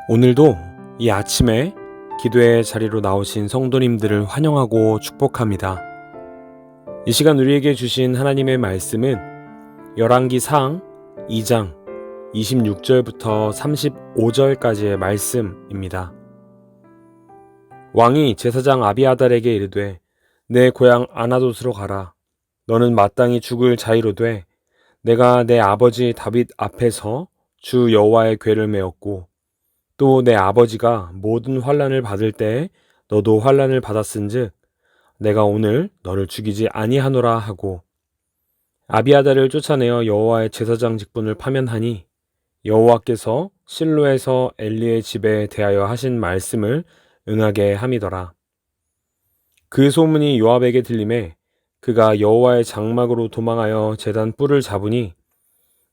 오늘도 이 아침에 기도의 자리로 나오신 성도님들을 환영하고 축복합니다. 이 시간 우리에게 주신 하나님의 말씀은 열왕기상 2장 26절부터 35절까지의 말씀입니다. 왕이 제사장 아비아달에게 이르되 내 고향 아나돗으로 가라. 너는 마땅히 죽을 자이로 돼. 내가 내 아버지 다윗 앞에서 주 여호와의 궤를 메었고 또 내 아버지가 모든 환난을 받을 때에 너도 환난을 받았은즉 내가 오늘 너를 죽이지 아니하노라 하고 아비아달을 쫓아내어 여호와의 제사장 직분을 파면하니 여호와께서 실로에서 엘리의 집에 대하여 하신 말씀을 응하게 함이더라. 그 소문이 요압에게 들림에 그가 여호와의 장막으로 도망하여 제단 뿔을 잡으니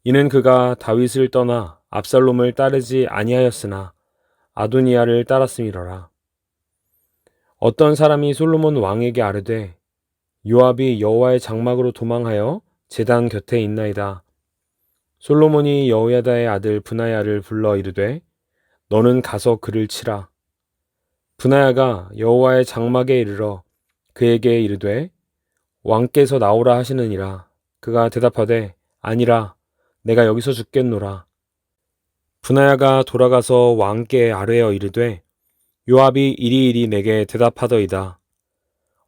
이는 그가 다윗을 떠나 압살롬을 따르지 아니하였으나 아도니아를 따랐음이러라. 어떤 사람이 솔로몬 왕에게 아뢰되 요압이 여호와의 장막으로 도망하여 제단 곁에 있나이다. 솔로몬이 여호야다의 아들 브나야를 불러 이르되 너는 가서 그를 치라. 브나야가 여호와의 장막에 이르러 그에게 이르되 왕께서 나오라 하시느니라. 그가 대답하되 아니라 내가 여기서 죽겠노라. 브나야가 돌아가서 왕께 아뢰어 이르되 요압이 이리이리 내게 대답하더이다.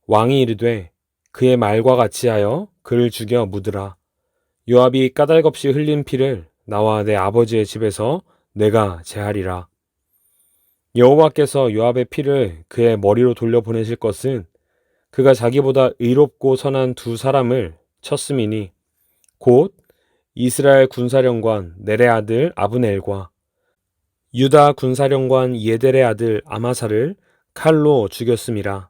왕이 이르되 그의 말과 같이 하여 그를 죽여 묻으라. 요압이 까닭없이 흘린 피를 나와 내 아버지의 집에서 내가 제하리라. 여호와께서 요압의 피를 그의 머리로 돌려보내실 것은 그가 자기보다 의롭고 선한 두 사람을 쳤음이니 곧 이스라엘 군사령관 넬의 아들 아브넬과 유다 군사령관 예델의 아들 아마사를 칼로 죽였음이라.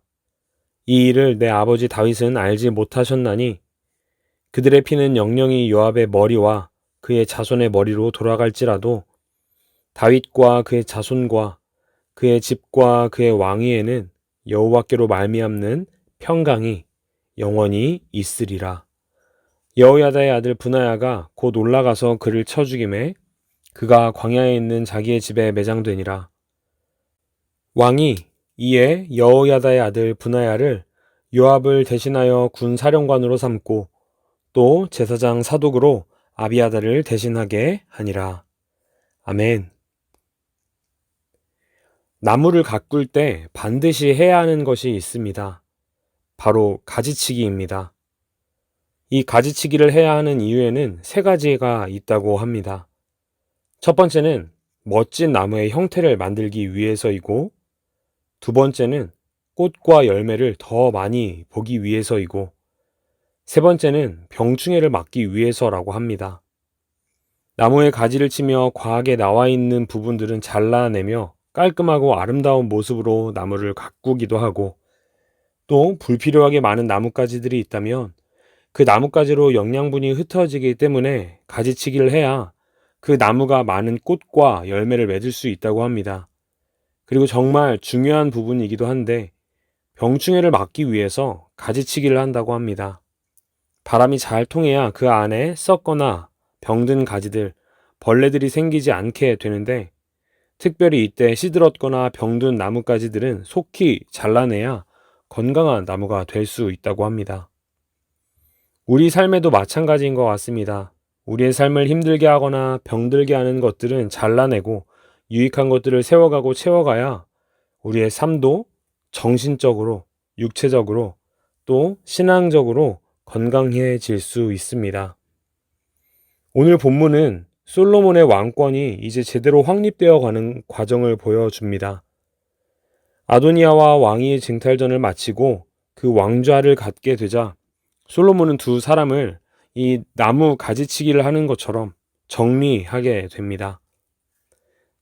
이 일을 내 아버지 다윗은 알지 못하셨나니 그들의 피는 영영이 요압의 머리와 그의 자손의 머리로 돌아갈지라도 다윗과 그의 자손과 그의 집과 그의 왕위에는 여호와께로 말미암는 평강이 영원히 있으리라. 여호야다의 아들 브나야가 곧 올라가서 그를 쳐 죽이매 그가 광야에 있는 자기의 집에 매장되니라. 왕이 이에 여호야다의 아들 브나야를 요압을 대신하여 군사령관으로 삼고 또 제사장 사독으로 아비아달을 대신하게 하니라. 아멘. 나무를 가꿀 때 반드시 해야 하는 것이 있습니다. 바로 가지치기입니다. 이 가지치기를 해야 하는 이유에는 세 가지가 있다고 합니다. 첫 번째는 멋진 나무의 형태를 만들기 위해서이고, 두 번째는 꽃과 열매를 더 많이 보기 위해서이고, 세 번째는 병충해를 막기 위해서라고 합니다. 나무의 가지를 치며 과하게 나와 있는 부분들은 잘라내며 깔끔하고 아름다운 모습으로 나무를 가꾸기도 하고, 또 불필요하게 많은 나뭇가지들이 있다면 그 나뭇가지로 영양분이 흩어지기 때문에 가지치기를 해야 그 나무가 많은 꽃과 열매를 맺을 수 있다고 합니다. 그리고 정말 중요한 부분이기도 한데 병충해를 막기 위해서 가지치기를 한다고 합니다. 바람이 잘 통해야 그 안에 썩거나 병든 가지들, 벌레들이 생기지 않게 되는데 특별히 이때 시들었거나 병든 나뭇가지들은 속히 잘라내야 건강한 나무가 될 수 있다고 합니다. 우리 삶에도 마찬가지인 것 같습니다. 우리의 삶을 힘들게 하거나 병들게 하는 것들은 잘라내고 유익한 것들을 세워가고 채워가야 우리의 삶도 정신적으로, 육체적으로 또 신앙적으로 건강해질 수 있습니다. 오늘 본문은 솔로몬의 왕권이 이제 제대로 확립되어 가는 과정을 보여줍니다. 아도니아와 왕이 쟁탈전을 마치고 그 왕좌를 갖게 되자 솔로몬은 두 사람을 이 나무 가지치기를 하는 것처럼 정리하게 됩니다.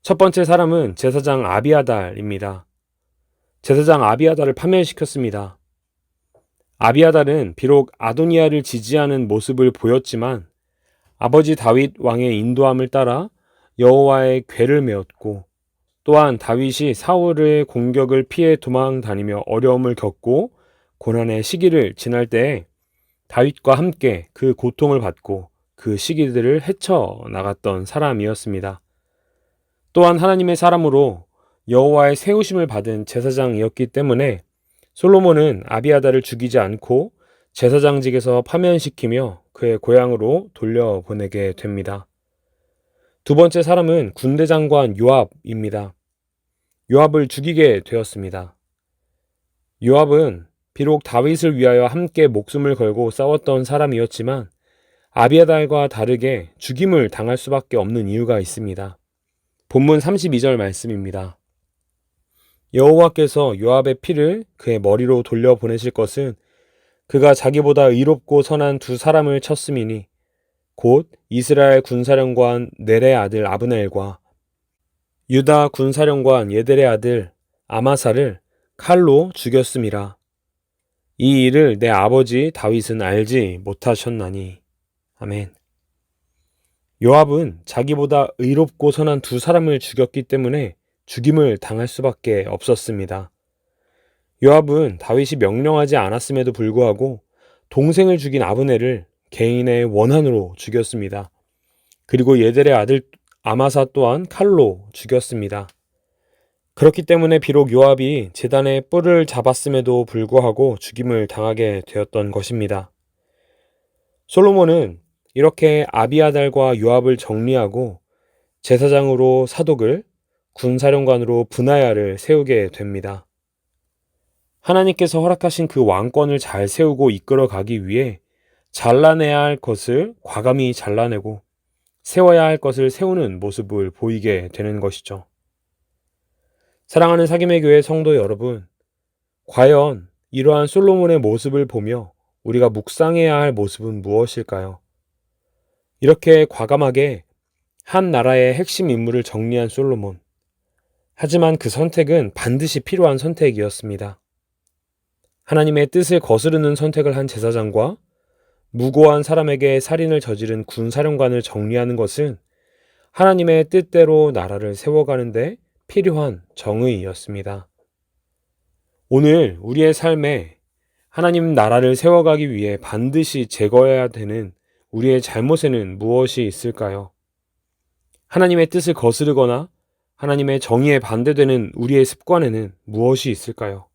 첫 번째 사람은 제사장 아비아달입니다. 제사장 아비아달을 파면시켰습니다. 아비아달은 비록 아도니아를 지지하는 모습을 보였지만 아버지 다윗 왕의 인도함을 따라 여호와의 궤를 메었고 또한 다윗이 사울의 공격을 피해 도망 다니며 어려움을 겪고 고난의 시기를 지날 때에 다윗과 함께 그 고통을 받고 그 시기들을 헤쳐나갔던 사람이었습니다. 또한 하나님의 사람으로 여호와의 세우심을 받은 제사장이었기 때문에 솔로몬은 아비아달을 죽이지 않고 제사장직에서 파면시키며 그의 고향으로 돌려보내게 됩니다. 두 번째 사람은 군대장관 요압입니다. 요압을 죽이게 되었습니다. 요압은 비록 다윗을 위하여 함께 목숨을 걸고 싸웠던 사람이었지만 아비아달과 다르게 죽임을 당할 수밖에 없는 이유가 있습니다. 본문 32절 말씀입니다. 여호와께서 요압의 피를 그의 머리로 돌려보내실 것은 그가 자기보다 의롭고 선한 두 사람을 쳤음이니 곧 이스라엘 군사령관 넬의 아들 아브넬과 유다 군사령관 예델의 아들 아마사를 칼로 죽였음이라. 이 일을 내 아버지 다윗은 알지 못하셨나니. 아멘. 요압은 자기보다 의롭고 선한 두 사람을 죽였기 때문에 죽임을 당할 수밖에 없었습니다. 요압은 다윗이 명령하지 않았음에도 불구하고 동생을 죽인 아브넬을 개인의 원한으로 죽였습니다. 그리고 예델의 아들 아마사 또한 칼로 죽였습니다. 그렇기 때문에 비록 요압이 제단의 뿔을 잡았음에도 불구하고 죽임을 당하게 되었던 것입니다. 솔로몬은 이렇게 아비아달과 요압을 정리하고 제사장으로 사독을, 군사령관으로 브나야를 세우게 됩니다. 하나님께서 허락하신 그 왕권을 잘 세우고 이끌어 가기 위해 잘라내야 할 것을 과감히 잘라내고 세워야 할 것을 세우는 모습을 보이게 되는 것이죠. 사랑하는 사김의 교회 성도 여러분, 과연 이러한 솔로몬의 모습을 보며 우리가 묵상해야 할 모습은 무엇일까요? 이렇게 과감하게 한 나라의 핵심 인물을 정리한 솔로몬. 하지만 그 선택은 반드시 필요한 선택이었습니다. 하나님의 뜻을 거스르는 선택을 한 제사장과 무고한 사람에게 살인을 저지른 군사령관을 정리하는 것은 하나님의 뜻대로 나라를 세워가는데 필요한 정의였습니다. 오늘 우리의 삶에 하나님 나라를 세워가기 위해 반드시 제거해야 되는 우리의 잘못에는 무엇이 있을까요? 하나님의 뜻을 거스르거나 하나님의 정의에 반대되는 우리의 습관에는 무엇이 있을까요?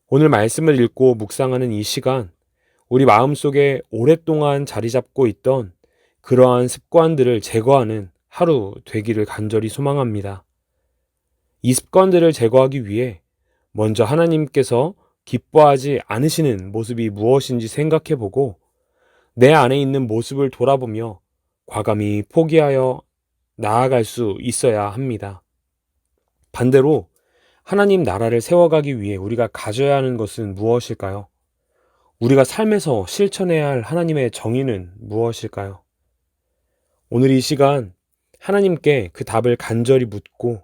오늘 말씀을 읽고 묵상하는 이 시간, 우리 마음속에 오랫동안 자리 잡고 있던 그러한 습관들을 제거하는 하루 되기를 간절히 소망합니다. 이 습관들을 제거하기 위해 먼저 하나님께서 기뻐하지 않으시는 모습이 무엇인지 생각해보고 내 안에 있는 모습을 돌아보며 과감히 포기하여 나아갈 수 있어야 합니다. 반대로 하나님 나라를 세워가기 위해 우리가 가져야 하는 것은 무엇일까요? 우리가 삶에서 실천해야 할 하나님의 정의는 무엇일까요? 오늘 이 시간 하나님께 그 답을 간절히 묻고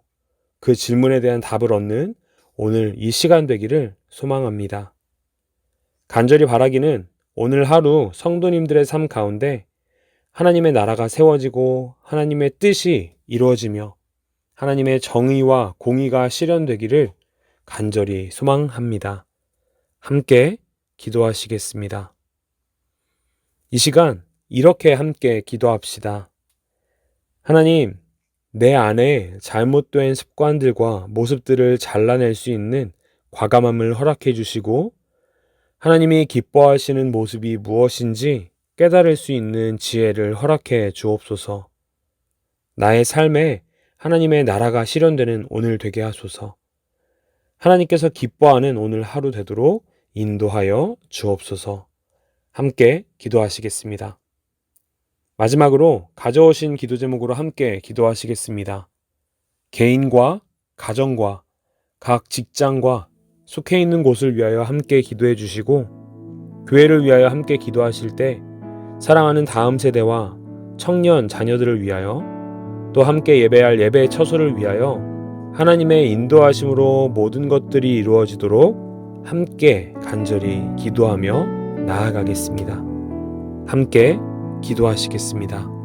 그 질문에 대한 답을 얻는 오늘 이 시간 되기를 소망합니다. 간절히 바라기는 오늘 하루 성도님들의 삶 가운데 하나님의 나라가 세워지고 하나님의 뜻이 이루어지며 하나님의 정의와 공의가 실현되기를 간절히 소망합니다. 함께 기도하시겠습니다. 이 시간 이렇게 함께 기도합시다. 하나님, 내 안에 잘못된 습관들과 모습들을 잘라낼 수 있는 과감함을 허락해 주시고 하나님이 기뻐하시는 모습이 무엇인지 깨달을 수 있는 지혜를 허락해 주옵소서. 나의 삶에 하나님의 나라가 실현되는 오늘 되게 하소서. 하나님께서 기뻐하는 오늘 하루 되도록 인도하여 주옵소서. 함께 기도하시겠습니다. 마지막으로 가져오신 기도 제목으로 함께 기도하시겠습니다. 개인과 가정과 각 직장과 속해 있는 곳을 위하여 함께 기도해 주시고 교회를 위하여 함께 기도하실 때 사랑하는 다음 세대와 청년 자녀들을 위하여 또 함께 예배할 예배 처소를 위하여 하나님의 인도하심으로 모든 것들이 이루어지도록 함께 간절히 기도하며 나아가겠습니다. 함께 기도하시겠습니다.